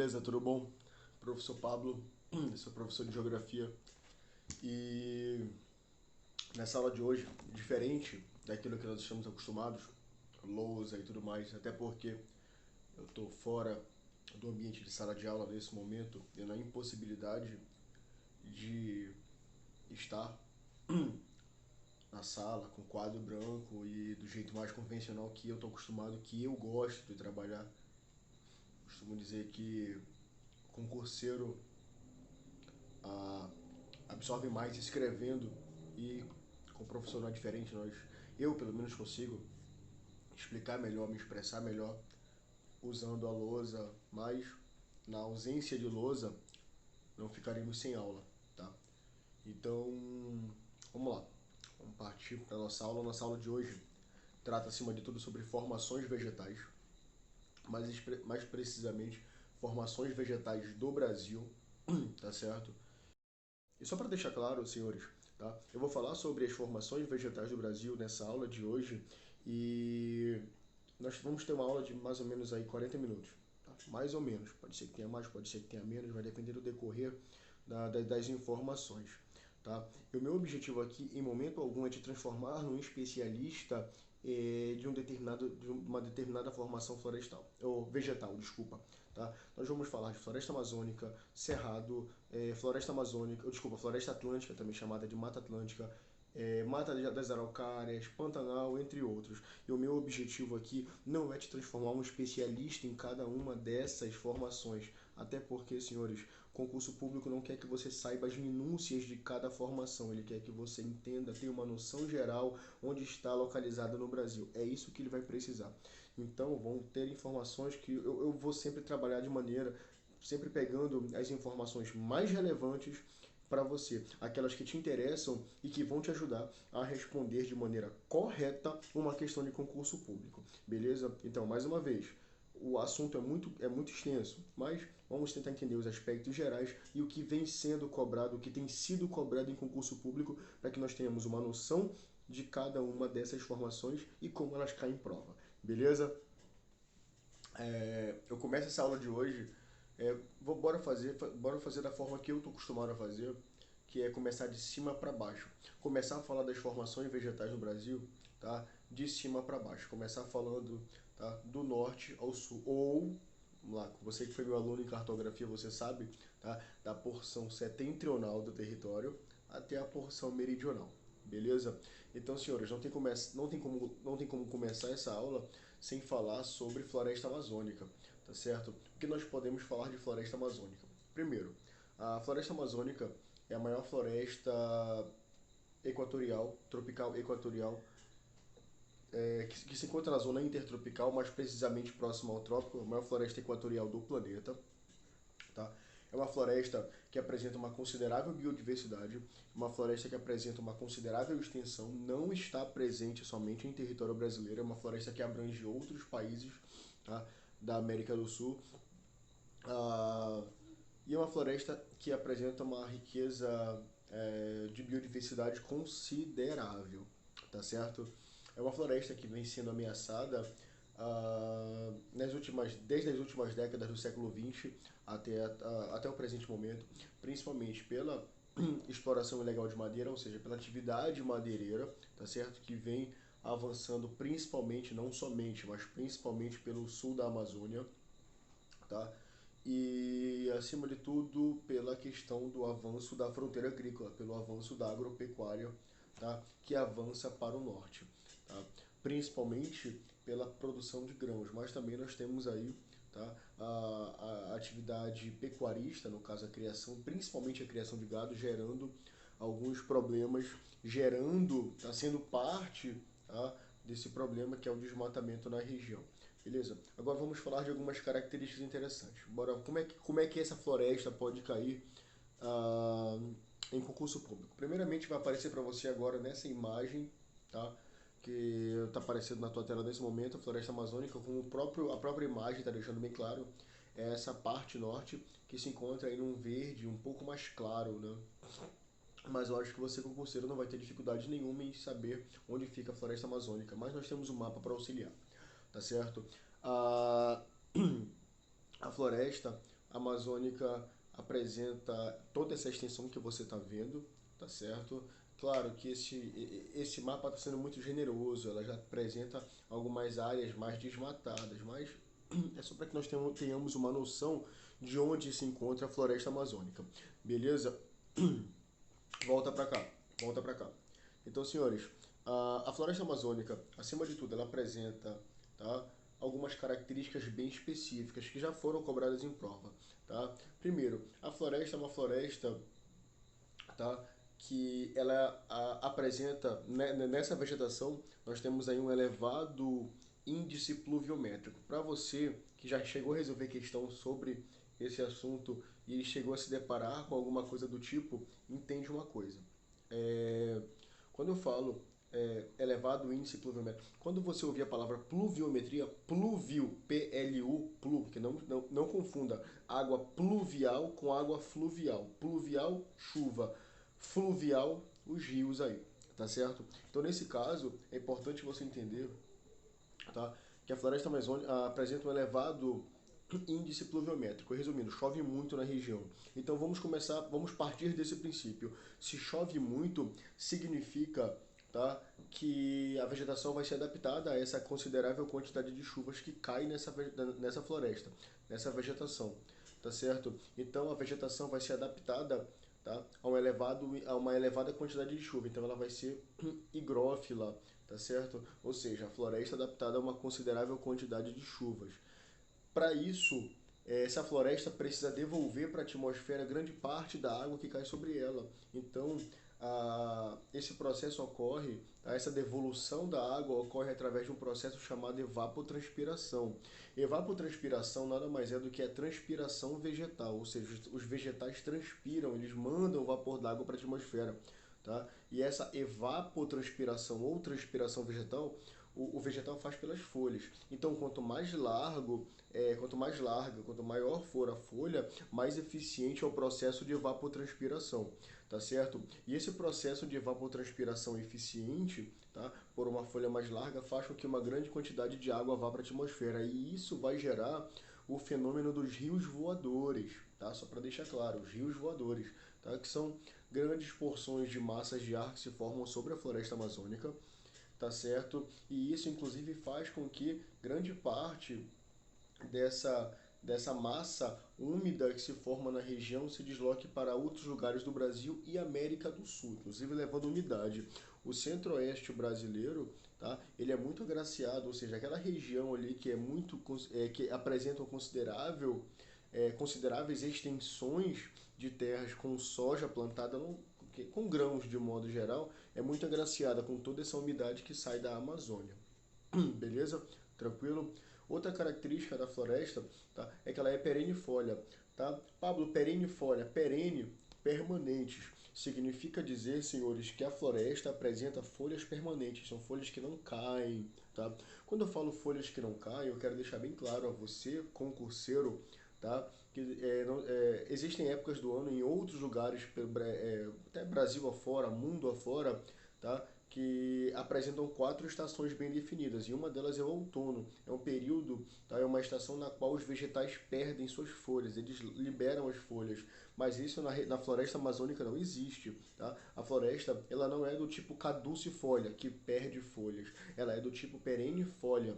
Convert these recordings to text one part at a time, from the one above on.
Beleza, tudo bom? Professor Pablo, sou professor de Geografia e nessa aula de hoje, diferente daquilo que nós estamos acostumados, lousa e tudo mais, até porque eu estou fora do ambiente de sala de aula nesse momento e na impossibilidade de estar na sala com quadro branco e do jeito mais convencional que eu estou acostumado, que eu gosto de trabalhar. Costumo dizer que concurseiro a absorve mais escrevendo e com um profissional diferente eu pelo menos consigo explicar melhor, me expressar melhor usando a lousa, mas na ausência de lousa não ficaremos sem aula, tá? Então, vamos lá. Vamos partir para a nossa aula. Nossa aula de hoje trata acima de tudo sobre formações vegetais, mais precisamente formações vegetais do Brasil, tá certo? E só para deixar claro, senhores, tá? Eu vou falar sobre as formações vegetais do Brasil nessa aula de hoje e nós vamos ter uma aula de mais ou menos aí 40 minutos, tá? Mais ou menos, pode ser que tenha mais, pode ser que tenha menos, vai depender do decorrer das informações, tá? E o meu objetivo aqui, em momento algum, é te transformar num especialista de uma determinada formação florestal, ou vegetal, desculpa, tá? Nós vamos falar de floresta amazônica, cerrado, floresta amazônica, desculpa, floresta atlântica, também chamada de Mata Atlântica, Mata das Araucárias, Pantanal, entre outros. E o meu objetivo aqui não é te transformar um especialista em cada uma dessas formações, até porque, senhores, concurso público não quer que você saiba as minúcias de cada formação, ele quer que você entenda, tenha uma noção geral onde está localizada no Brasil. É isso que ele vai precisar. Então, vão ter informações que eu vou sempre trabalhar de maneira, sempre pegando as informações mais relevantes para você, aquelas que te interessam e que vão te ajudar a responder de maneira correta uma questão de concurso público, beleza? Então, mais uma vez, o assunto é muito extenso, mas vamos tentar entender os aspectos gerais e o que vem sendo cobrado, o que tem sido cobrado em concurso público, para que nós tenhamos uma noção de cada uma dessas formações e como elas caem em prova, beleza? Eu começo essa aula de hoje, bora fazer da forma que eu estou acostumado a fazer, que é começar de cima para baixo. Começar a falar das formações vegetais no Brasil, tá? De cima para baixo. Começar falando, tá? Do norte ao sul. Ou, vamos lá, você que foi meu aluno em cartografia, você sabe, tá? Da porção setentrional do território até a porção meridional. Beleza? Então, senhores, não tem como começar essa aula sem falar sobre floresta amazônica, tá certo? O que nós podemos falar de floresta amazônica? Primeiro, a floresta amazônica é a maior floresta equatorial, tropical equatorial, que se encontra na zona intertropical, mais precisamente próxima ao trópico, a maior floresta equatorial do planeta, tá? É uma floresta que apresenta uma considerável biodiversidade, uma floresta que apresenta uma considerável extensão, não está presente somente em território brasileiro, é uma floresta que abrange outros países, tá? Da América do Sul. E é uma floresta que apresenta uma riqueza de biodiversidade considerável, tá certo? É uma floresta que vem sendo ameaçada desde as últimas décadas do século XX até o presente momento, principalmente pela exploração ilegal de madeira, ou seja, pela atividade madeireira, tá certo? Que vem avançando principalmente, não somente, mas principalmente pelo sul da Amazônia, tá? E, acima de tudo, pela questão do avanço da fronteira agrícola, pelo avanço da agropecuária, tá? Que avança para o norte, tá? Principalmente pela produção de grãos, mas também nós temos aí, tá? A atividade pecuarista, no caso a criação, principalmente a criação de gado, gerando alguns problemas, está sendo parte, tá? Desse problema que é o desmatamento na região. Beleza? Agora vamos falar de algumas características interessantes. Bora, como é que essa floresta pode cair ah, em concurso público? Primeiramente vai aparecer para você agora nessa imagem, tá? Que está aparecendo na tua tela nesse momento, a floresta amazônica, como a própria imagem está deixando bem claro, é essa parte norte que se encontra aí num verde um pouco mais claro, né? Mas eu acho que você, concurseiro, não vai ter dificuldade nenhuma em saber onde fica a floresta amazônica, mas nós temos um mapa para auxiliar, tá certo? A, a floresta, amazônica apresenta toda essa extensão que você está vendo, tá certo? Claro que esse mapa está sendo muito generoso, ela já apresenta algumas áreas mais desmatadas, mas é só para que nós tenhamos uma noção de onde se encontra a floresta amazônica. Beleza? Volta para cá, volta para cá. Então, senhores, a floresta amazônica, acima de tudo, ela apresenta, tá, algumas características bem específicas que já foram cobradas em prova. Tá? Primeiro, a floresta é uma floresta, tá, que ela apresenta, nessa vegetação, nós temos aí um elevado índice pluviométrico. Para você que já chegou a resolver questão sobre esse assunto e chegou a se deparar com alguma coisa do tipo, entende uma coisa. É, quando eu falo elevado índice pluviométrico, quando você ouvir a palavra pluviometria, pluvio, P-L-U, plu, que não confunda água pluvial com água fluvial. Pluvial, chuva. Fluvial, os rios aí, tá certo? Então, nesse caso, é importante você entender, tá, que a floresta amazônica apresenta um elevado índice pluviométrico. Resumindo, chove muito na região. Então vamos partir desse princípio. Se chove muito, significa, tá, que a vegetação vai ser adaptada a essa considerável quantidade de chuvas que cai nessa floresta, nessa vegetação, tá certo? Então a vegetação vai ser adaptada, tá, a uma elevada quantidade de chuva. Então ela vai ser higrófila, tá certo? Ou seja, a floresta adaptada a uma considerável quantidade de chuvas. Para isso, essa floresta precisa devolver para a atmosfera grande parte da água que cai sobre ela. Então, esse processo ocorre, essa devolução da água ocorre através de um processo chamado evapotranspiração. Evapotranspiração nada mais é do que a transpiração vegetal, ou seja, os vegetais transpiram, eles mandam o vapor d'água para a atmosfera. Tá? E essa evapotranspiração ou transpiração vegetal, o vegetal faz pelas folhas. Então, quanto mais largo, quanto mais larga, quanto maior for a folha, mais eficiente é o processo de evapotranspiração, tá certo? E esse processo de evapotranspiração eficiente, tá, por uma folha mais larga, faz com que uma grande quantidade de água vá para a atmosfera, e isso vai gerar o fenômeno dos rios voadores, tá? Só para deixar claro, os rios voadores, tá? Que são grandes porções de massas de ar que se formam sobre a floresta amazônica, tá certo? E isso inclusive faz com que grande parte dessa massa úmida que se forma na região se desloque para outros lugares do Brasil e América do Sul, inclusive levando umidade. O centro-oeste brasileiro, tá, ele é muito agraciado, ou seja, aquela região ali que é muito que apresenta consideráveis extensões de terras com soja plantada com grãos de modo geral, é muito agraciada com toda essa umidade que sai da Amazônia. Beleza? Tranquilo? Outra característica da floresta, tá, é que ela é perennifolia. Tá? Pablo, perennifolia, perene, permanentes. Significa dizer, senhores, que a floresta apresenta folhas permanentes, são folhas que não caem. Tá? Quando eu falo folhas que não caem, eu quero deixar bem claro a você, concurseiro, tá, que existem épocas do ano em outros lugares, até Brasil afora, mundo afora, tá, que apresentam 4 estações bem definidas, e uma delas é o outono. É um período, tá, é uma estação na qual os vegetais perdem suas folhas, eles liberam as folhas, mas isso na floresta amazônica não existe. Tá? A floresta, ela não é do tipo caducifolia, que perde folhas, ela é do tipo perennifolia,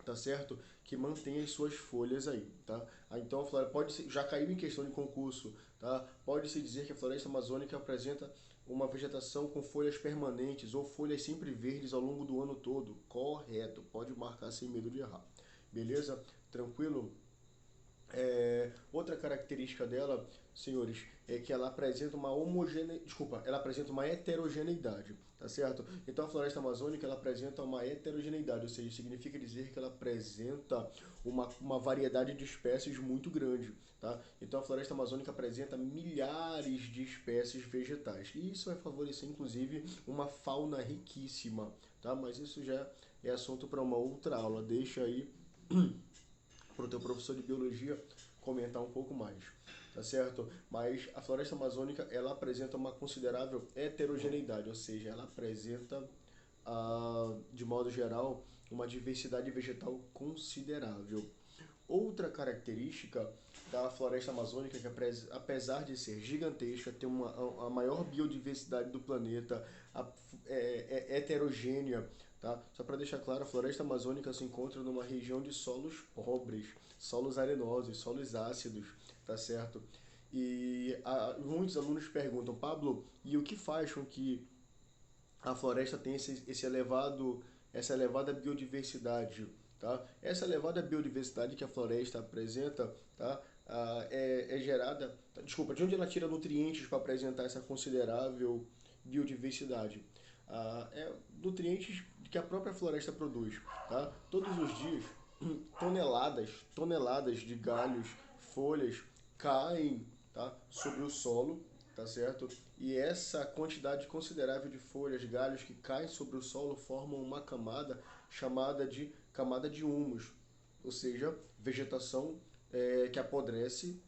tá certo? Que mantém as suas folhas aí, tá? Então a floresta já caiu em questão de concurso, tá? Pode-se dizer que a floresta amazônica apresenta uma vegetação com folhas permanentes ou folhas sempre verdes ao longo do ano todo. Correto, pode marcar sem medo de errar. Beleza? Tranquilo? Outra característica dela, senhores, é que ela apresenta ela apresenta uma heterogeneidade, tá certo? Então a floresta amazônica ela apresenta uma heterogeneidade, ou seja, significa dizer que ela apresenta uma variedade de espécies muito grande, tá? Então a floresta amazônica apresenta milhares de espécies vegetais, e isso vai favorecer inclusive uma fauna riquíssima, tá? Mas isso já é assunto para uma outra aula, deixa aí para o teu professor de biologia comentar um pouco mais, tá certo? Mas a floresta amazônica ela apresenta uma considerável heterogeneidade, ou seja, ela apresenta, de modo geral, uma diversidade vegetal considerável. Outra característica da floresta amazônica é que, apesar de ser gigantesca, tem a maior biodiversidade do planeta, é heterogênea, tá? Só para deixar claro, a floresta amazônica se encontra numa região de solos pobres, solos arenosos, solos ácidos, tá certo? E muitos alunos perguntam, Pablo, e o que faz com que a floresta tem essa elevada biodiversidade, tá? Essa elevada biodiversidade que a floresta apresenta, tá? É gerada, desculpa, de onde ela tira nutrientes para apresentar essa considerável biodiversidade? É nutrientes que a própria floresta produz, tá? Todos os dias, toneladas de galhos, folhas caem, tá? Sobre o solo, tá certo? E essa quantidade considerável de folhas, galhos que caem sobre o solo formam uma camada chamada de camada de humus, ou seja, vegetação que apodrece,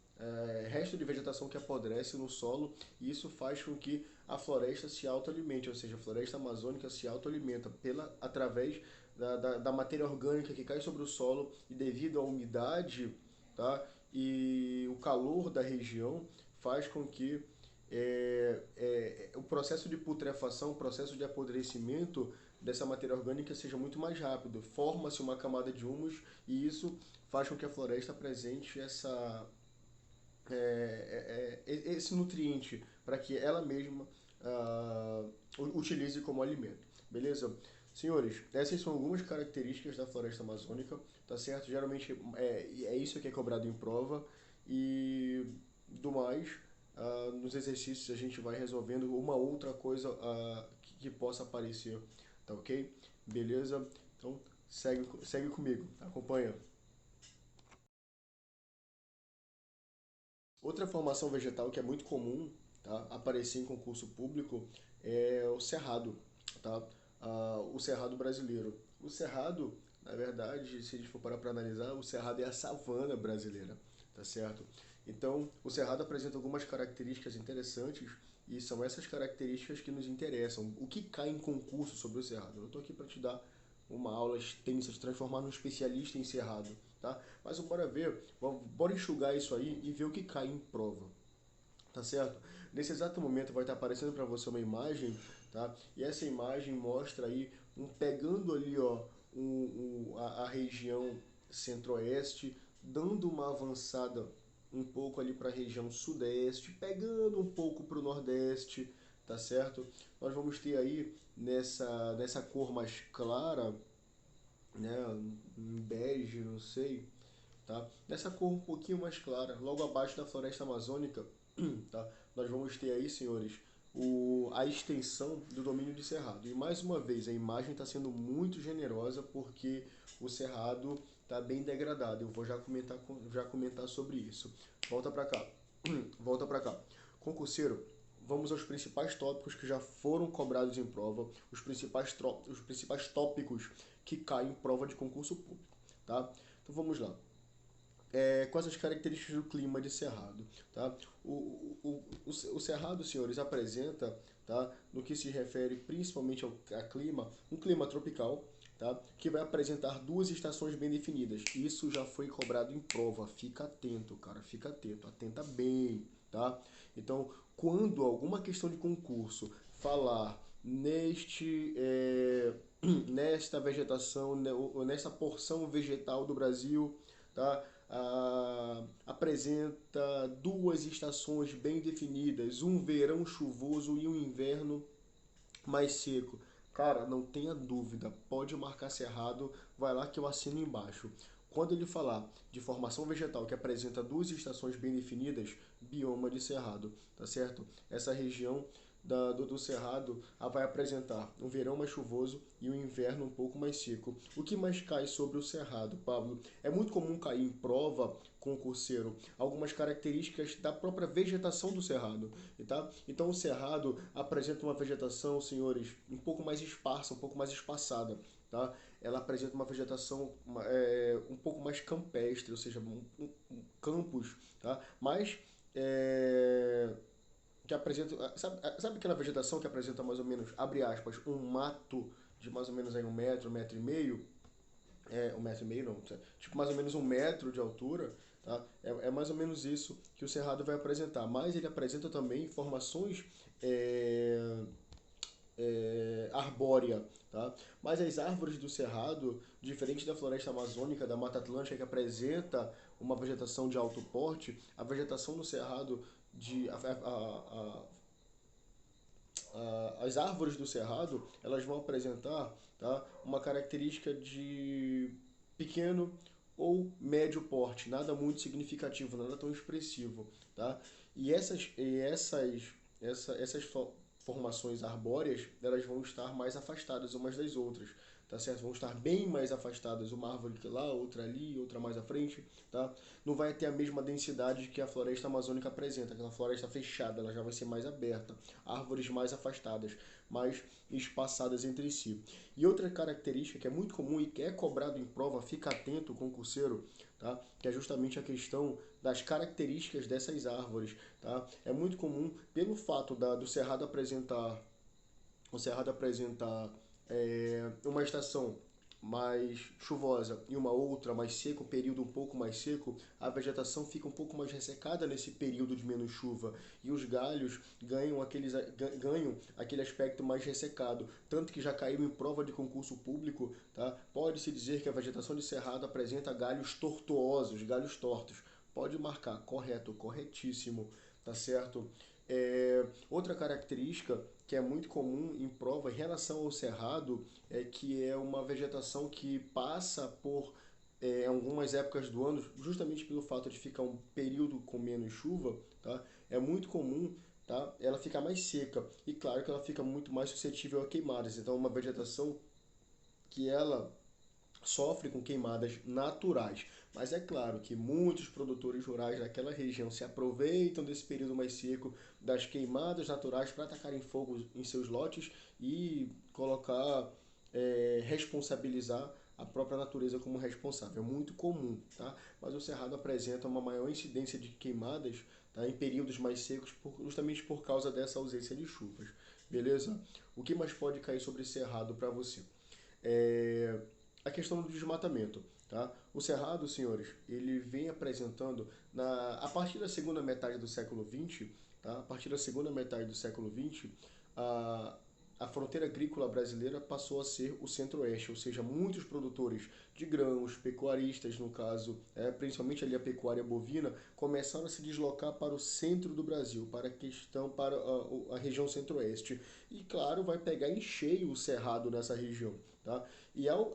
resto de vegetação que apodrece no solo, e isso faz com que a floresta se autoalimente, ou seja, a floresta amazônica se autoalimenta através da matéria orgânica que cai sobre o solo, e devido à umidade, tá, e o calor da região faz com que o processo de putrefação, o processo de apodrecimento dessa matéria orgânica seja muito mais rápido. Forma-se uma camada de humus e isso faz com que a floresta apresente esse nutriente para que ela mesma utilize como alimento. Beleza? Senhores, essas são algumas características da floresta amazônica, tá certo? Geralmente é isso que é cobrado em prova e do mais, nos exercícios a gente vai resolvendo uma outra coisa que possa aparecer, tá ok? Beleza? Então segue comigo, acompanha. Outra formação vegetal que é muito comum, tá, aparecer em concurso público é o cerrado, tá? O cerrado brasileiro. O cerrado, na verdade, se a gente for parar para analisar, o cerrado é a savana brasileira, tá certo? Então, o cerrado apresenta algumas características interessantes e são essas características que nos interessam. O que cai em concurso sobre o cerrado? Eu estou aqui para te dar uma aula extensa, te transformar num especialista em cerrado, tá? Mas bora ver, bora enxugar isso aí e ver o que cai em prova, tá certo? Nesse exato momento vai estar aparecendo para você uma imagem, tá? E essa imagem mostra aí pegando ali, ó, a região centro-oeste, dando uma avançada um pouco ali para a região sudeste, pegando um pouco para o nordeste, tá certo? Nós vamos ter aí nessa cor mais clara, né, um bege, não sei, tá? Nessa cor um pouquinho mais clara, logo abaixo da floresta amazônica, tá? Nós vamos ter aí, senhores, a extensão do domínio de cerrado. E mais uma vez, a imagem está sendo muito generosa porque o cerrado está bem degradado. Eu vou já comentar sobre isso. Volta para cá. Volta para cá. Concurseiro, vamos aos principais tópicos que já foram cobrados em prova, os principais tópicos que caem em prova de concurso público, tá? Então vamos lá. Com essas características do clima de cerrado, tá? O cerrado, senhores, apresenta, tá, no que se refere principalmente a clima, um clima tropical, tá, que vai apresentar duas estações bem definidas. Isso já foi cobrado em prova. Fica atento, cara, fica atento, atenta bem, tá? Então, quando alguma questão de concurso falar nesta vegetação, nessa porção vegetal do Brasil, tá? Apresenta duas estações bem definidas, um verão chuvoso e um inverno mais seco. Cara, não tenha dúvida, pode marcar cerrado, vai lá que eu assino embaixo. Quando ele falar de formação vegetal que apresenta duas estações bem definidas, bioma de cerrado, tá certo? Essa região do cerrado vai apresentar um verão mais chuvoso e um inverno um pouco mais seco. O que mais cai sobre o cerrado, Pablo? É muito comum cair em prova concurseiro algumas características da própria vegetação do cerrado, tá? Então o cerrado apresenta uma vegetação, senhores, um pouco mais esparsa, um pouco mais espaçada, tá? Ela apresenta uma vegetação um pouco mais campestre, ou seja, campos, tá? Mas que apresenta, sabe aquela vegetação que apresenta mais ou menos, abre aspas, um mato de mais ou menos aí 1 metro, 1,5 metro? 1,5 metro não, tipo mais ou menos 1 metro de altura, tá? É mais ou menos isso que o cerrado vai apresentar, mas ele apresenta também formações é, arbórea, tá? Mas as árvores do cerrado, diferente da floresta amazônica, da Mata Atlântica, que apresenta uma vegetação de alto porte, a vegetação do cerrado, as árvores do cerrado, elas vão apresentar, tá, uma característica de pequeno ou médio porte, nada muito significativo, nada tão expressivo, tá? Essas formações arbóreas, elas vão estar mais afastadas umas das outras, tá certo? Vão estar bem mais afastadas, uma árvore que lá, outra ali, outra mais à frente, tá? Não vai ter a mesma densidade que a floresta amazônica apresenta, aquela floresta fechada, ela já vai ser mais aberta, árvores mais afastadas, mais espaçadas entre si. E outra característica que é muito comum e que é cobrado em prova, fica atento, concurseiro, tá? Que é justamente a questão das características dessas árvores, tá? É muito comum, pelo fato do cerrado apresentar, uma estação mais chuvosa e uma outra mais seca, um período um pouco mais seco, a vegetação fica um pouco mais ressecada nesse período de menos chuva e os galhos ganham aquele aspecto mais ressecado, tanto que já caiu em prova de concurso público, tá? Pode-se dizer que a vegetação de cerrado apresenta galhos tortuosos, galhos tortos. Pode marcar, correto, corretíssimo, tá certo? Outra característica que é muito comum em prova em relação ao cerrado é que é uma vegetação que passa por algumas épocas do ano, justamente pelo fato de ficar um período com menos chuva, tá? É muito comum, tá? Ela ficar mais seca e claro que ela fica muito mais suscetível a queimadas. Então, é uma vegetação que ela sofre com queimadas naturais. Mas é claro que muitos produtores rurais daquela região se aproveitam desse período mais seco, das queimadas naturais, para atacarem fogo em seus lotes e colocar, responsabilizar a própria natureza como responsável. É muito comum, tá? Mas o cerrado apresenta uma maior incidência de queimadas, tá, em períodos mais secos, justamente por causa dessa ausência de chuvas. Beleza? O que mais pode cair sobre cerrado para você? É, a questão do desmatamento. Tá? O cerrado, senhores, ele vem apresentando, a partir da segunda metade do século XX, tá? A partir da segunda metade do século XX, a, a fronteira agrícola brasileira passou a ser o centro-oeste, ou seja, muitos produtores de grãos, pecuaristas, no caso, principalmente ali a pecuária bovina, começaram a se deslocar para o centro do Brasil, para a região centro-oeste. E, claro, vai pegar em cheio o cerrado nessa região. Tá? E ao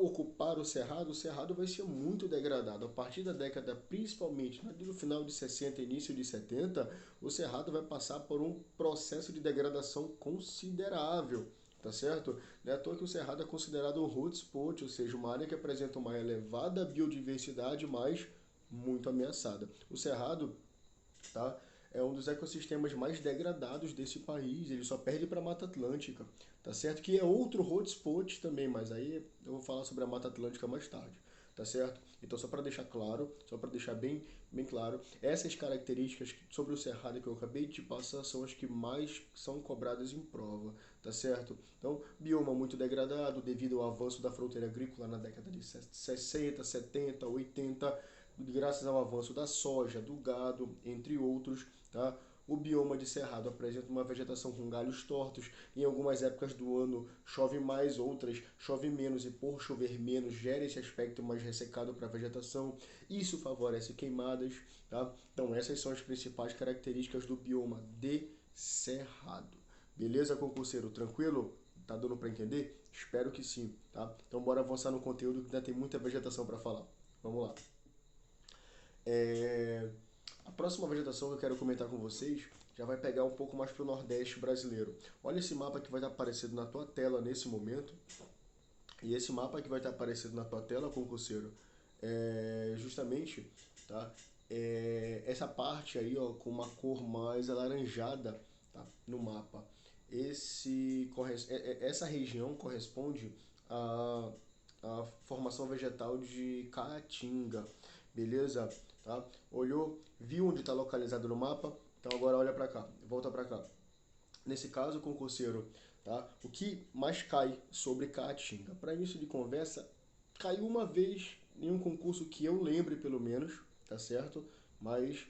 ocupar o cerrado vai ser muito degradado. A partir da década, principalmente no final de 60 início de 70, o cerrado vai passar por um processo de degradação considerável. Tá certo? Não é à toa que o cerrado é considerado um hotspot, ou seja, uma área que apresenta uma elevada biodiversidade, mas muito ameaçada. O cerrado, tá, é um dos ecossistemas mais degradados desse país, ele só perde para a Mata Atlântica, tá certo? Que é outro hotspot também, mas aí eu vou falar sobre a Mata Atlântica mais tarde, tá certo? Então só para deixar claro, só para deixar bem claro, essas características sobre o cerrado que eu acabei de te passar são as que mais são cobradas em prova, tá certo? Então, bioma muito degradado devido ao avanço da fronteira agrícola na década de 60, 70, 80, graças ao avanço da soja, do gado, entre outros, tá? O bioma de cerrado apresenta uma vegetação com galhos tortos. Em algumas épocas do ano chove mais, outras chove menos, e por chover menos gera esse aspecto mais ressecado para a vegetação. Isso favorece queimadas. Tá? Então essas são as principais características do bioma de cerrado. Beleza, concurseiro? Tranquilo? Tá dando para entender? Espero que sim. Tá? Então bora avançar no conteúdo que ainda tem muita vegetação para falar. Vamos lá. É, A próxima vegetação que eu quero comentar com vocês já vai pegar um pouco mais para o Nordeste brasileiro. Olha esse mapa que vai estar aparecendo na tua tela nesse momento. E esse mapa que vai estar aparecendo na tua tela, concurseiro, é justamente, tá? Essa parte aí, ó, com uma cor mais alaranjada, tá? No mapa. Essa região corresponde à, à formação vegetal de Caatinga, beleza? Tá? Olhou, viu onde está localizado no mapa? Então agora olha para cá, volta para cá. Nesse caso, concurseiro, tá? O que mais cai sobre Caatinga? Para início de conversa, caiu uma vez em um concurso que eu lembre, pelo menos, tá certo? Mas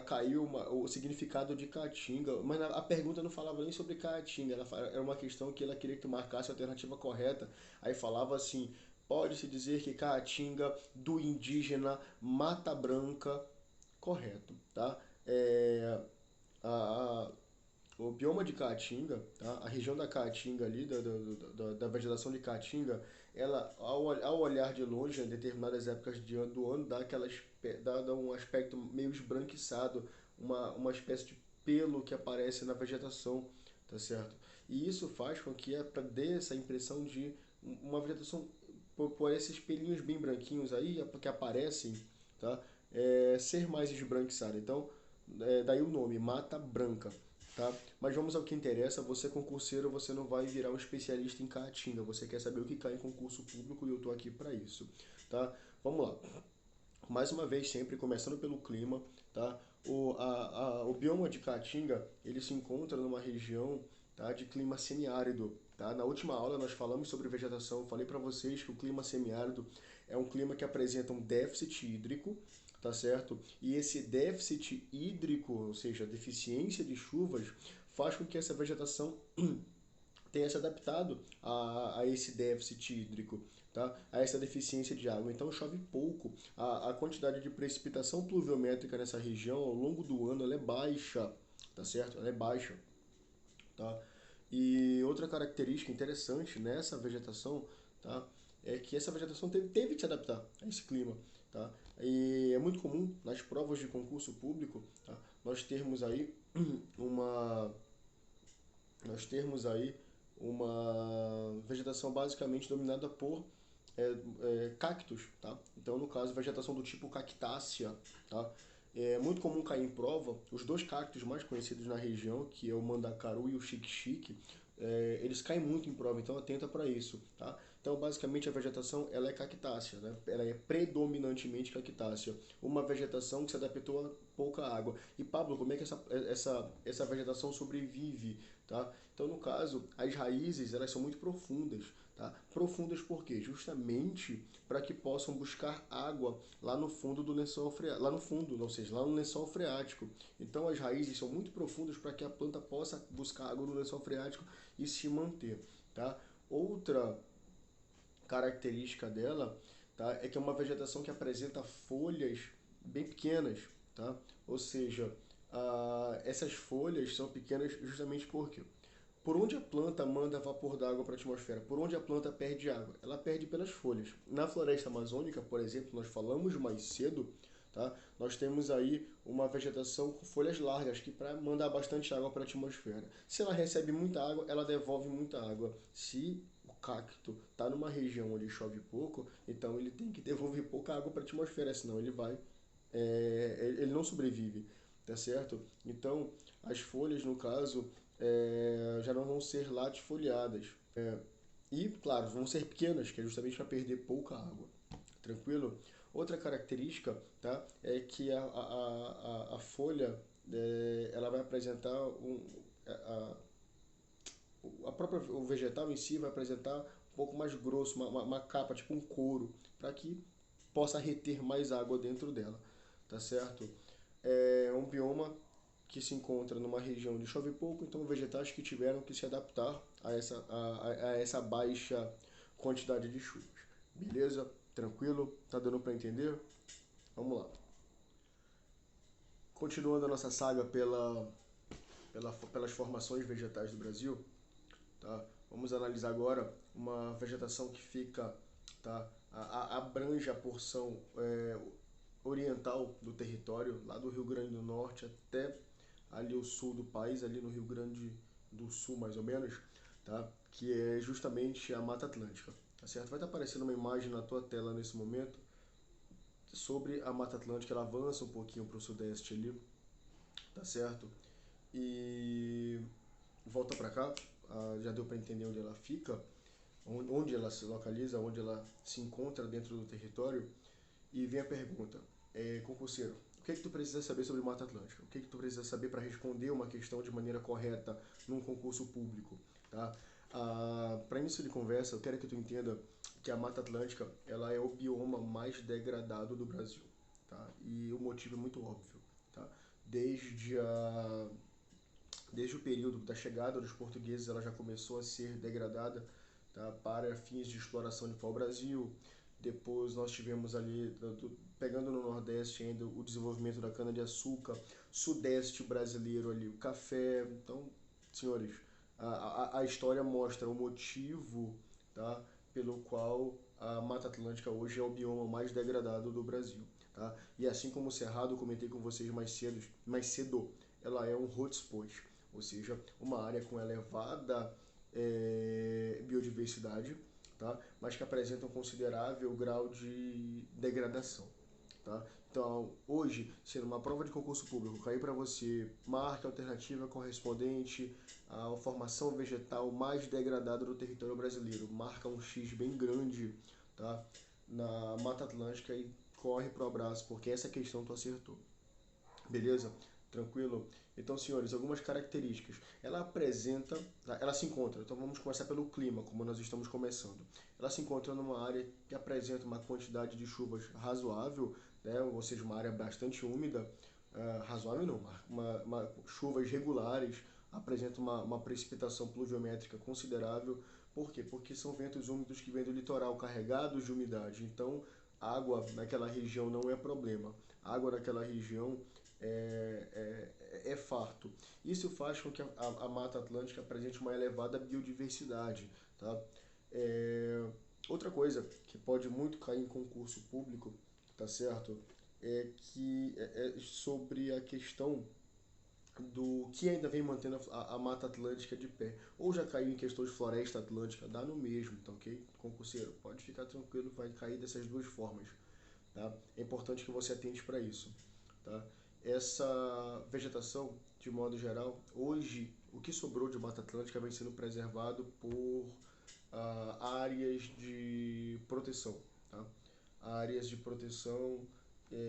caiu o significado de Caatinga, mas a pergunta não falava nem sobre Caatinga, era uma questão que ela queria que tu marcasse a alternativa correta. Aí falava assim: pode-se dizer que Caatinga do indígena Mata Branca, correto, tá? A, o bioma de Caatinga, tá? A região da Caatinga ali, da vegetação de Caatinga, ela, ao olhar de longe, em determinadas épocas do ano, dá um aspecto meio esbranquiçado, uma espécie de pelo que aparece na vegetação, tá certo? E isso faz com que dê essa impressão de uma vegetação, por esses pelinhos bem branquinhos aí, que aparecem, tá? Ser mais esbranquiçada. Então, daí o nome, Mata Branca. Tá? Mas vamos ao que interessa. Você concurseiro, você não vai virar um especialista em caatinga. Você quer saber o que cai em concurso público e eu tô aqui para isso, tá? Vamos lá. Mais uma vez, sempre começando pelo clima, tá? O bioma de Caatinga, ele se encontra numa região, tá, de clima semiárido, tá? Na última aula nós falamos sobre vegetação, falei para vocês que o clima semiárido é um clima que apresenta um déficit hídrico, tá certo? E esse déficit hídrico, ou seja, deficiência de chuvas, faz com que essa vegetação tenha se adaptado a esse déficit hídrico, tá? A essa deficiência de água. Então chove pouco. A quantidade de precipitação pluviométrica nessa região ao longo do ano ela é baixa, tá certo? Ela é baixa, tá? E outra característica interessante nessa vegetação, tá, é que essa vegetação teve que se adaptar a esse clima, tá? E é muito comum nas provas de concurso público, tá, nós termos aí uma nós termos aí uma vegetação basicamente dominada por cactos, tá? Então, no caso, vegetação do tipo cactácea, tá? É muito comum cair em prova os dois cactos mais conhecidos na região, que é o mandacaru e o xique-xique, eles caem muito em prova, então atenta para isso, tá? Então, basicamente, a vegetação ela é cactácea, né? Ela é predominantemente cactácea, uma vegetação que se adaptou a pouca água. E, Pablo, como é que essa vegetação sobrevive, tá? Então, no caso, as raízes elas são muito profundas, tá? Profundas por quê? Justamente para que possam buscar água lá no fundo do lençol freático, lá no fundo, ou seja, lá no lençol freático. Então, as raízes são muito profundas para que a planta possa buscar água no lençol freático e se manter, tá? Outra característica dela, tá, é que é uma vegetação que apresenta folhas bem pequenas, tá? Ou seja, essas folhas são pequenas justamente porque por onde a planta manda vapor d'água para a atmosfera? Por onde a planta perde água? Ela perde pelas folhas. Na floresta amazônica, por exemplo, nós falamos mais cedo, tá? Nós temos aí uma vegetação com folhas largas que para mandar bastante água para a atmosfera. Se ela recebe muita água, ela devolve muita água. Se o cacto está numa região onde chove pouco, então ele tem que devolver pouca água para a atmosfera, senão ele não sobrevive, tá certo? Então, as folhas, no caso, já não vão ser latifoliadas. E, claro, vão ser pequenas, que é justamente para perder pouca água. Tranquilo? Outra característica, tá, é que a folha ela vai apresentar o vegetal em si vai apresentar um pouco mais grosso, uma capa, tipo um couro, para que possa reter mais água dentro dela, tá certo? É um bioma que se encontra numa região onde chove pouco, então vegetais que tiveram que se adaptar a essa baixa quantidade de chuvas. Beleza? Tranquilo? Tá dando para entender? Vamos lá. Continuando a nossa saga pelas formações vegetais do Brasil, tá? Vamos analisar agora uma vegetação que fica, tá? Abrange a porção oriental do território, lá do Rio Grande do Norte até ali o sul do país, ali no Rio Grande do Sul mais ou menos, tá? Que é justamente a Mata Atlântica, tá certo? Vai estar aparecendo uma imagem na tua tela nesse momento sobre a Mata Atlântica, ela avança um pouquinho para o sudeste ali, tá certo? E volta para cá, já deu para entender onde ela fica, onde ela se localiza, onde ela se encontra dentro do território. E vem a pergunta, concurseiro, o que que tu precisa saber sobre Mata Atlântica? O que que tu precisa saber para responder uma questão de maneira correta num concurso público, tá? Para início de conversa, eu quero que tu entenda que a Mata Atlântica ela é o bioma mais degradado do Brasil, tá? E o motivo é muito óbvio, tá? Desde a Desde o período da chegada dos portugueses, ela já começou a ser degradada, tá, para fins de exploração de pau-brasil. Depois nós tivemos ali, pegando no Nordeste ainda, o desenvolvimento da cana-de-açúcar, Sudeste brasileiro ali, o café. Então, senhores, a história mostra o motivo, tá, pelo qual a Mata Atlântica hoje é o bioma mais degradado do Brasil. Tá? E assim como o Cerrado, eu comentei com vocês mais cedo, ela é um hotspot, ou seja, uma área com elevada biodiversidade, tá? Mas que apresenta um considerável grau de degradação. Tá? Então, hoje, sendo uma prova de concurso público, cair para você, marque a alternativa correspondente à formação vegetal mais degradada do território brasileiro. Marca um X bem grande, tá, na Mata Atlântica e corre pro abraço, porque essa questão tu acertou. Beleza? Tranquilo? Então, senhores, algumas características. Ela apresenta, tá? Ela se encontra, então vamos começar pelo clima, como nós estamos começando. Ela se encontra numa área que apresenta uma quantidade de chuvas razoável, né? Ou seja, uma área bastante úmida, razoável não, chuvas regulares, apresenta uma precipitação pluviométrica considerável. Por quê? Porque são ventos úmidos que vêm do litoral carregados de umidade, então água naquela região não é problema. Água naquela região é farto. Isso faz com que a Mata Atlântica apresente uma elevada biodiversidade. Tá? É, outra coisa que pode muito cair em concurso público, tá certo? É sobre a questão do que ainda vem mantendo a Mata Atlântica de pé. Ou já caiu em questão de floresta atlântica, dá no mesmo, tá ok? Concurseiro, pode ficar tranquilo, vai cair dessas duas formas. Tá? É importante que você atente para isso. Tá? Essa vegetação, de modo geral, hoje o que sobrou de Mata Atlântica vem sendo preservado por áreas de proteção. Tá? Áreas de proteção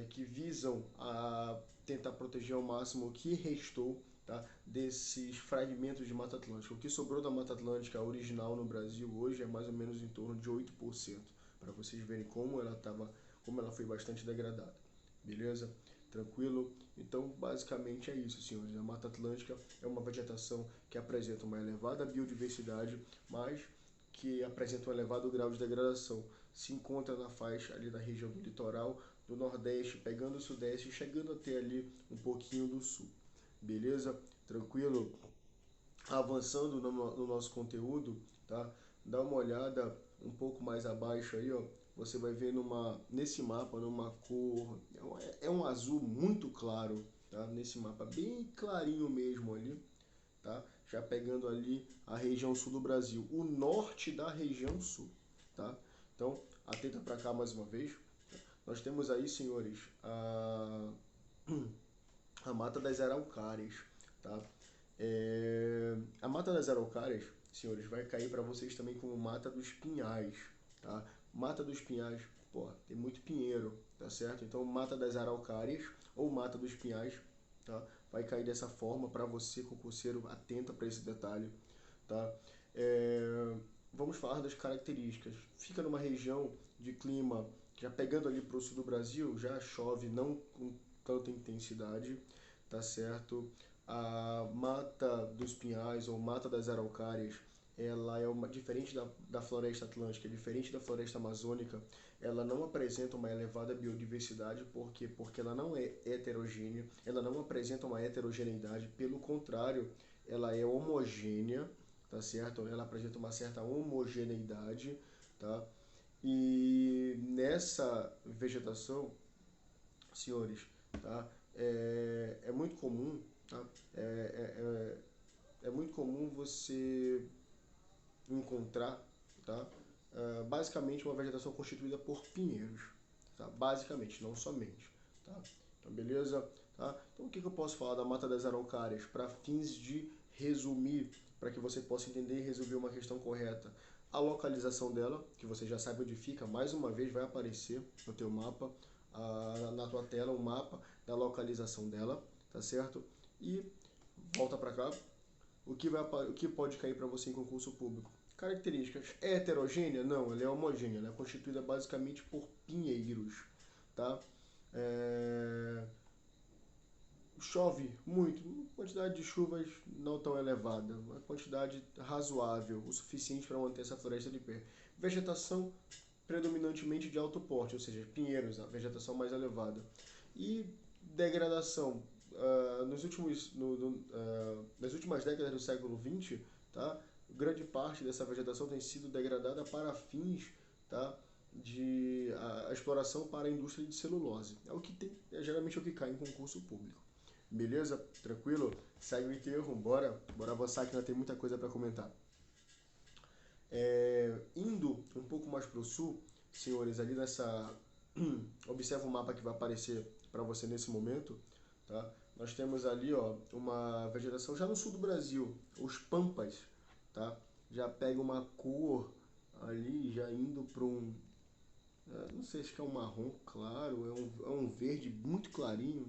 que visam a tentar proteger ao máximo o que restou, tá, desses fragmentos de Mata Atlântica. O que sobrou da Mata Atlântica original no Brasil hoje é mais ou menos em torno de 8%, para vocês verem como ela foi bastante degradada. Beleza? Tranquilo? Então, basicamente é isso, senhores. A Mata Atlântica é uma vegetação que apresenta uma elevada biodiversidade, mas que apresenta um elevado grau de degradação. Se encontra na faixa ali da região do litoral, do Nordeste, pegando o Sudeste e chegando até ali um pouquinho do Sul. Beleza? Tranquilo? Avançando no nosso conteúdo, tá? Dá uma olhada um pouco mais abaixo aí, ó. Você vai ver nesse mapa, numa cor, é um azul muito claro, tá? Nesse mapa, bem clarinho mesmo ali, tá? Já pegando ali a região sul do Brasil, o norte da região sul, tá? Então, atenta para cá mais uma vez. Nós temos aí, senhores, a Mata das Araucárias, tá? A Mata das Araucárias, senhores, vai cair para vocês também como Mata dos Pinhais, tá? Mata dos Pinhais, pô, tem muito pinheiro, tá certo? Então, Mata das Araucárias ou Mata dos Pinhais, tá? Vai cair dessa forma para você, concurseiro, atenta para esse detalhe, tá? Vamos falar das características. Fica numa região de clima, já pegando ali para o sul do Brasil, já chove não com tanta intensidade, tá certo? A Mata dos Pinhais ou Mata das Araucárias, ela é diferente da floresta atlântica, diferente da floresta amazônica, ela não apresenta uma elevada biodiversidade, por quê? Porque ela não é heterogênea, ela não apresenta uma heterogeneidade, pelo contrário, ela é homogênea, tá certo? Ela apresenta uma certa homogeneidade, tá? E nessa vegetação, senhores, tá? É muito comum, tá? É muito comum você encontrar, tá? Basicamente uma vegetação constituída por pinheiros, tá? Basicamente, não somente, tá? Então, beleza? Tá? Então, o que eu posso falar da Mata das Araucárias para fins de resumir, para que você possa entender e resolver uma questão correta? A localização dela, que você já sabe onde fica, mais uma vez vai aparecer no teu mapa. na tua tela um mapa da localização dela, tá certo? E volta para cá. O que pode cair para você em concurso público? Características. É heterogênea? Não, ela é homogênea. Ela é constituída basicamente por pinheiros, tá? Chove muito, quantidade de chuvas não tão elevada, uma quantidade razoável, o suficiente para manter essa floresta de pé. Vegetação predominantemente de alto porte, ou seja, pinheiros, a vegetação mais elevada. E degradação, nas últimas décadas do século XX, tá? Grande parte dessa vegetação tem sido degradada para fins, tá? De a exploração para a indústria de celulose. É geralmente o que cai em concurso público. Beleza? Tranquilo? Segue o enterro, bora avançar que ainda tem muita coisa para comentar. Indo um pouco mais para o sul, senhores, ali nessa... Observa o mapa que vai aparecer para você nesse momento, tá? Nós temos ali, ó, uma vegetação já no sul do Brasil, os pampas, tá? Já pega uma cor ali, já indo para um... não sei, acho que é um marrom claro, é um verde muito clarinho,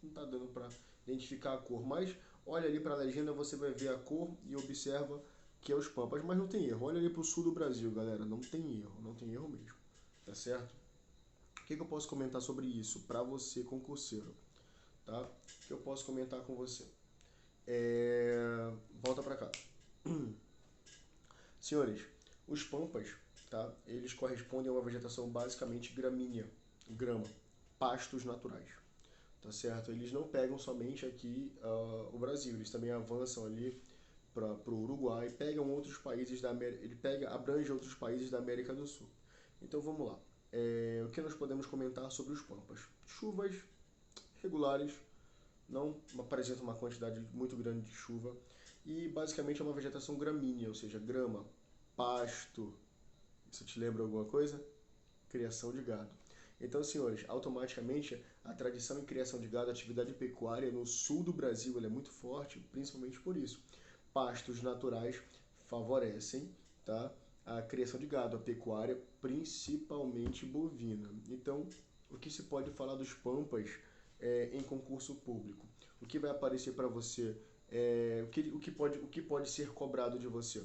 não está dando para identificar a cor, mas olha ali para a legenda, você vai ver a cor e observa que é os pampas, mas não tem erro. Olha ali para o sul do Brasil, galera, não tem erro mesmo, tá certo? O que eu posso comentar sobre isso para você, concurseiro, tá? O que eu posso comentar com você? Volta para cá. Senhores, os pampas, tá? Eles correspondem a uma vegetação basicamente gramínea, grama, pastos naturais. Tá certo? Eles não pegam somente aqui o Brasil, eles também avançam ali para o Uruguai, pegam outros países da América, abrange outros países da América do Sul. Então vamos lá. O que nós podemos comentar sobre os pampas? Chuvas regulares, não apresentam uma quantidade muito grande de chuva e basicamente é uma vegetação gramínea, ou seja, grama, pasto. Isso te lembra alguma coisa? Criação de gado. Então, senhores, automaticamente a tradição em criação de gado, a atividade pecuária no sul do Brasil ela é muito forte, principalmente por isso. Pastos naturais favorecem, tá, a criação de gado, a pecuária, principalmente bovina. Então, o que se pode falar dos pampas em concurso público? O que vai aparecer para você? O que pode ser cobrado de você?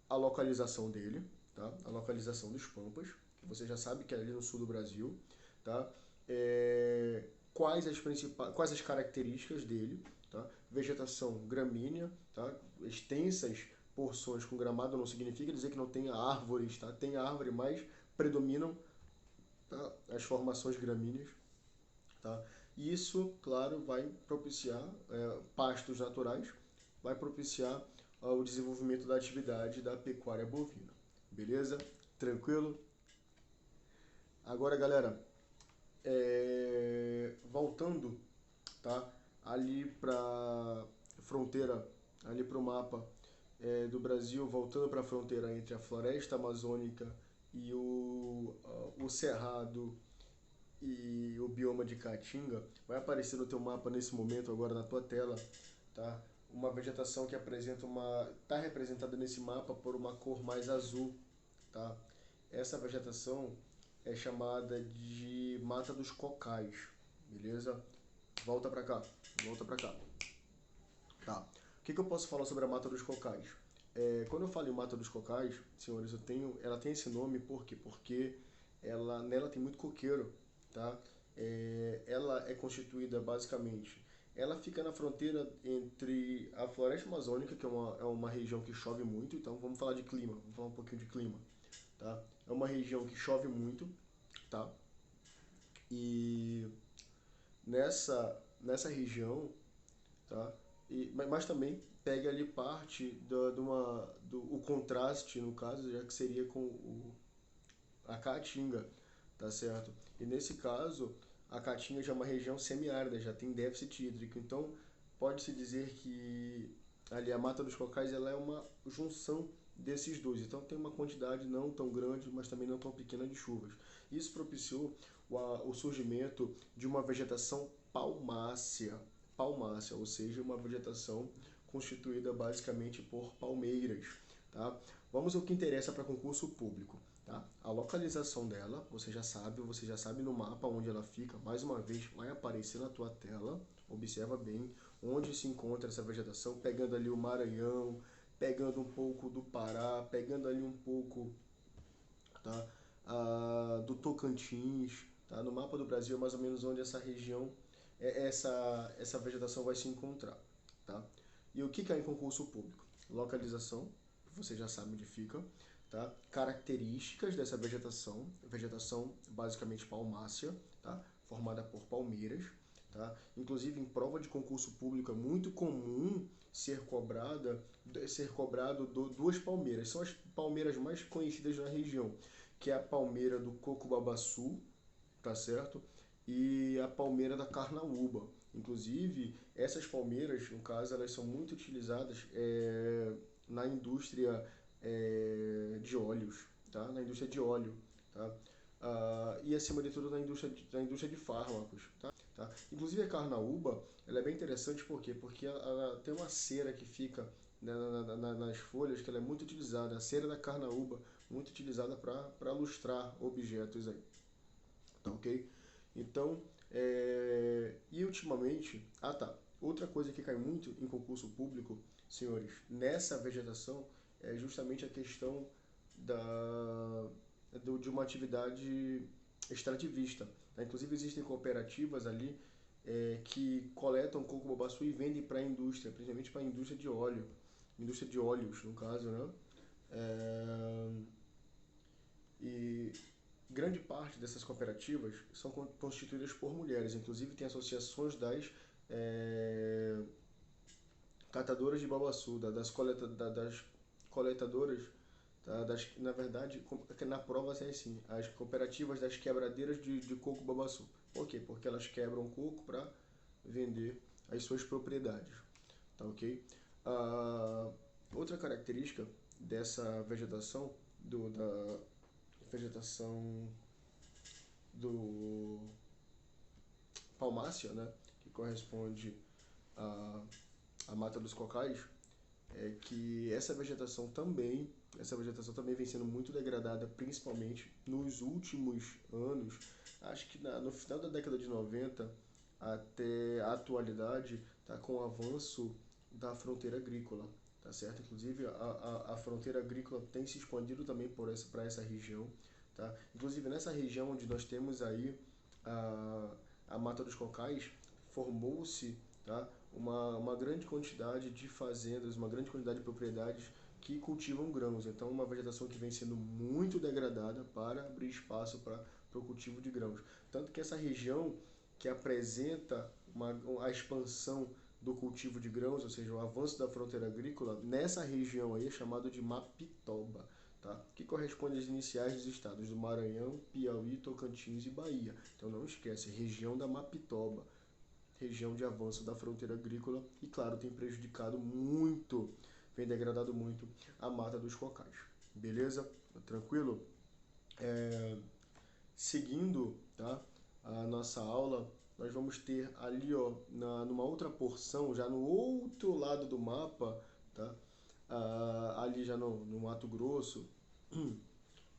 A localização dele, tá? A localização dos pampas, que você já sabe que é ali no sul do Brasil, tá? Quais as características dele, tá? Vegetação gramínea, tá? Extensas porções com gramado não significa dizer que não tenha árvores, tá? Tem árvore, mas predominam, tá, as formações gramíneas, tá? E isso, claro, vai propiciar pastos naturais, vai propiciar o desenvolvimento da atividade da pecuária bovina. Beleza? Tranquilo? Agora, galera, voltando, tá? Ali para fronteira, ali para o mapa do Brasil, voltando para a fronteira entre a floresta amazônica e o cerrado e o bioma de Caatinga, vai aparecer no teu mapa nesse momento agora na tua tela, tá? Uma vegetação que está representada nesse mapa por uma cor mais azul, tá? Essa vegetação é chamada de Mata dos Cocais, beleza? Volta pra cá, volta pra cá. Tá. O que eu posso falar sobre a Mata dos Cocais? Quando eu falo em Mata dos Cocais, senhores, ela tem esse nome por quê? Porque nela tem muito coqueiro, tá? Ela é constituída basicamente... Ela fica na fronteira entre a floresta amazônica, que é uma região que chove muito, então vamos falar de clima, vamos falar um pouquinho de clima, tá? É uma região que chove muito, tá? E nessa região, tá? Mas também pega ali parte do contraste, no caso, já que seria com a Caatinga, tá certo? E nesse caso, a Caatinga já é uma região semiárida, já tem déficit hídrico, então pode-se dizer que ali a Mata dos Cocais ela é uma junção desses dois, então tem uma quantidade não tão grande, mas também não tão pequena de chuvas. Isso propiciou o surgimento de uma vegetação palmácea, ou seja, uma vegetação constituída basicamente por palmeiras, tá? Vamos ao que interessa para concurso público. tá? A localização dela, você já sabe no mapa onde ela fica. Mais uma vez, vai aparecer na tua tela. Observa bem onde se encontra essa vegetação, pegando ali o Maranhão, pegando um pouco do Pará, pegando ali um pouco, tá? Do Tocantins, tá? No mapa do Brasil é mais ou menos onde essa região, essa vegetação vai se encontrar, tá? E o que cai em concurso público? Localização, você já sabe onde fica, tá? Características dessa vegetação basicamente palmácea, tá? Formada por palmeiras, tá? Inclusive em prova de concurso público é muito comum ser cobrado duas palmeiras. São as palmeiras mais conhecidas na região, que é a palmeira do Coco-Babaçu, tá certo? E a palmeira da Carnaúba. Inclusive, essas palmeiras, no caso, elas são muito utilizadas na indústria de óleos, tá? Na indústria de óleo, tá? E acima de tudo na indústria de fármacos, tá? Inclusive a carnaúba, ela é bem interessante por quê? Porque ela tem uma cera que fica nas folhas que ela é muito utilizada, a cera da carnaúba, muito utilizada para lustrar objetos aí, tá ok? Então, e ultimamente, outra coisa que cai muito em concurso público, senhores, nessa vegetação é justamente a questão de uma atividade extrativista, tá? Inclusive existem cooperativas ali que coletam coco-babaçu e vendem para a indústria, principalmente para a indústria de óleo, indústria de óleos, no caso, né? É, e grande parte dessas cooperativas são constituídas por mulheres, inclusive tem associações das catadoras de babaçu, das coletadoras, tá? Na verdade, na prova é assim, as cooperativas das quebradeiras de coco babaçu. Por quê? Porque elas quebram coco para vender as suas propriedades, tá ok? Outra característica dessa vegetação, da vegetação do palmácea, né, que corresponde à mata dos cocais, é que essa vegetação também vem sendo muito degradada, principalmente nos últimos anos. Acho que no final da década de 90 até a atualidade, tá, com o avanço da fronteira agrícola, tá certo? Inclusive a fronteira agrícola tem se expandido também para essa região, tá? Inclusive nessa região onde nós temos aí a Mata dos Cocais, formou-se, tá, uma grande quantidade de fazendas, uma grande quantidade de propriedades que cultivam grãos. Então, uma vegetação que vem sendo muito degradada para abrir espaço para o cultivo de grãos. Tanto que essa região que apresenta a expansão do cultivo de grãos, ou seja, o avanço da fronteira agrícola, nessa região aí é chamado de Mapitoba, tá? Que corresponde às iniciais dos estados do Maranhão, Piauí, Tocantins e Bahia. Então não esquece, região da Mapitoba, região de avanço da fronteira agrícola e, claro, tem prejudicado muito, vem degradado muito a mata dos cocais. Beleza? Tranquilo? Seguindo, tá, a nossa aula, nós vamos ter ali, ó, numa outra porção, já no outro lado do mapa, tá, ali já no Mato Grosso,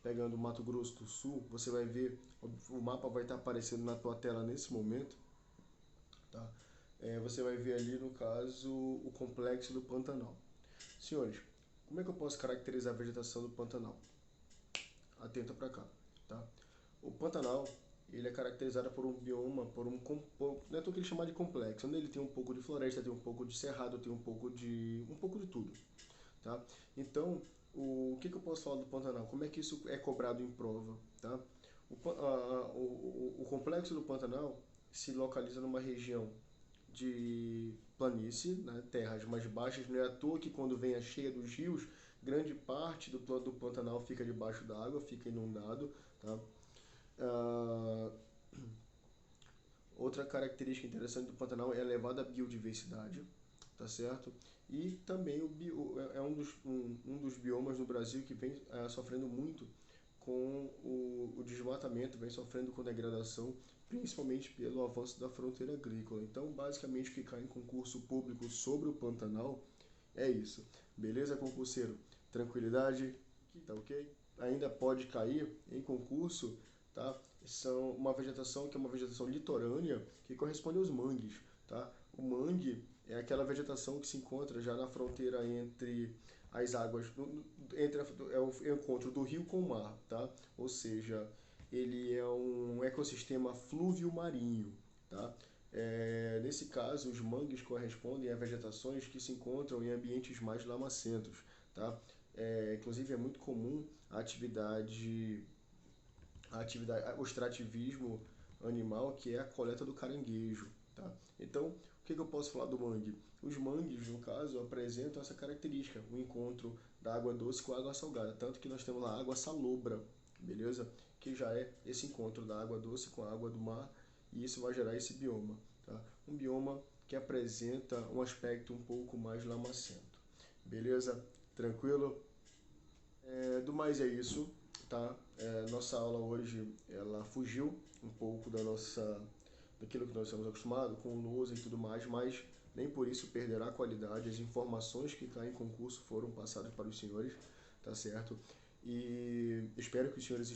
pegando o Mato Grosso do Sul, você vai ver, o mapa vai estar aparecendo na tua tela nesse momento, tá? Você vai ver ali, no caso, o complexo do Pantanal. Senhores, como é que eu posso caracterizar a vegetação do Pantanal? Atenta para cá, tá? O Pantanal, ele é caracterizado por um bioma, não é tão que ele chama de complexo, onde ele tem um pouco de floresta, tem um pouco de cerrado, tem um pouco de tudo, tá? Então, o que eu posso falar do Pantanal? Como é que isso é cobrado em prova, tá? O complexo do Pantanal se localiza numa região de planície, né, terras mais baixas. Não é à toa que quando vem a cheia dos rios, grande parte do Pantanal fica debaixo d'água, fica inundado, tá? Ah, Outra característica interessante do Pantanal é a elevada biodiversidade, tá certo? E também é um dos biomas no Brasil que vem sofrendo muito com o desmatamento, vem sofrendo com degradação, principalmente pelo avanço da fronteira agrícola. Então, basicamente, o que cai em concurso público sobre o Pantanal é isso. Beleza, concurseiro? Tranquilidade? Tá ok? ainda pode cair em concurso, tá? São uma vegetação que é uma vegetação litorânea que corresponde aos mangues, tá? O mangue é aquela vegetação que se encontra já na fronteira entre as águas, é o encontro do rio com o mar, tá? Ou seja, ele é um ecossistema fluvio-marinho, tá? Nesse caso, os mangues correspondem a vegetações que se encontram em ambientes mais lamacentos, tá? Inclusive é muito comum o extrativismo animal, que é a coleta do caranguejo, tá? Então, o que eu posso falar do mangue? Os mangues, no caso, apresentam essa característica, o encontro da água doce com a água salgada, tanto que nós temos lá a água salobra, beleza? Que já é esse encontro da água doce com a água do mar, e isso vai gerar esse bioma, tá? Um bioma que apresenta um aspecto um pouco mais lamacento, beleza? Tranquilo? Do mais é isso, tá? Nossa aula hoje, ela fugiu um pouco daquilo que nós estamos acostumados, com lousa e tudo mais, mas nem por isso perderá a qualidade. As informações que caem em concurso foram passadas para os senhores, tá certo? E espero que os senhores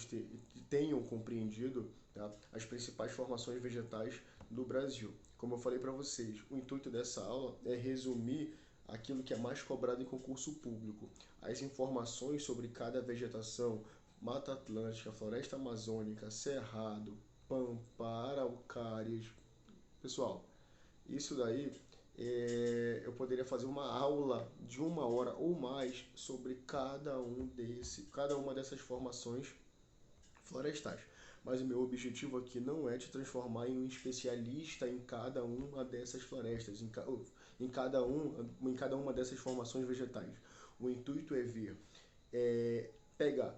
tenham compreendido, tá, as principais formações vegetais do Brasil. Como eu falei para vocês, o intuito dessa aula é resumir aquilo que é mais cobrado em concurso público. As informações sobre cada vegetação, Mata Atlântica, Floresta Amazônica, Cerrado, Pampa, Araucárias. Pessoal, isso daí eu poderia fazer uma aula de 1 hora ou mais sobre cada uma dessas formações florestais. Mas o meu objetivo aqui não é te transformar em um especialista em cada uma dessas florestas, em cada uma dessas formações vegetais. O intuito é pegar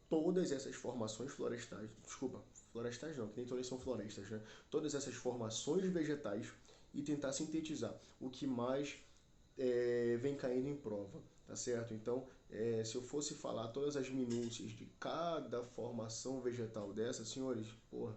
todas essas formações florestais, desculpa, florestais não, que nem todas são florestas, né? Todas essas formações vegetais e tentar sintetizar o que mais vem caindo em prova, tá certo? Então, se eu fosse falar todas as minúcias de cada formação vegetal dessa, senhores, porra,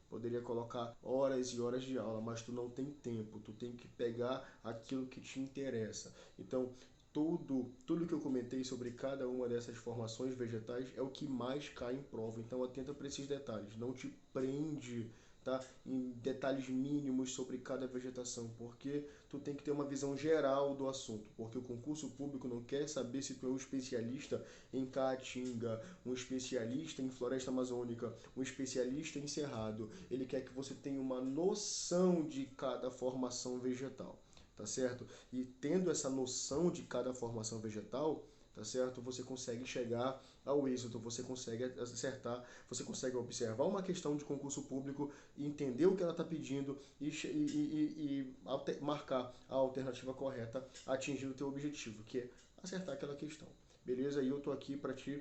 poderia colocar horas e horas de aula, mas tu não tem tempo, tu tem que pegar aquilo que te interessa. Então, tudo que eu comentei sobre cada uma dessas formações vegetais é o que mais cai em prova. Então, atenta para esses detalhes, não te prende, tá, em detalhes mínimos sobre cada vegetação, porque tu tem que ter uma visão geral do assunto, porque o concurso público não quer saber se tu é um especialista em caatinga, um especialista em floresta amazônica, um especialista em cerrado. Ele quer que você tenha uma noção de cada formação vegetal, tá certo? E tendo essa noção de cada formação vegetal, tá certo? Você consegue chegar ao êxito, você consegue acertar, você consegue observar uma questão de concurso público e entender o que ela está pedindo e marcar a alternativa correta a atingir o teu objetivo, que é acertar aquela questão. Beleza? E eu tô aqui para te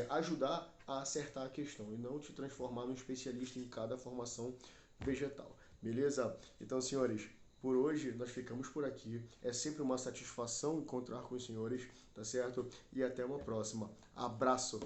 ajudar a acertar a questão e não te transformar num especialista em cada formação vegetal. Beleza? Então, senhores, por hoje nós ficamos por aqui. É sempre uma satisfação encontrar com os senhores, tá certo? E até uma próxima. Abraço!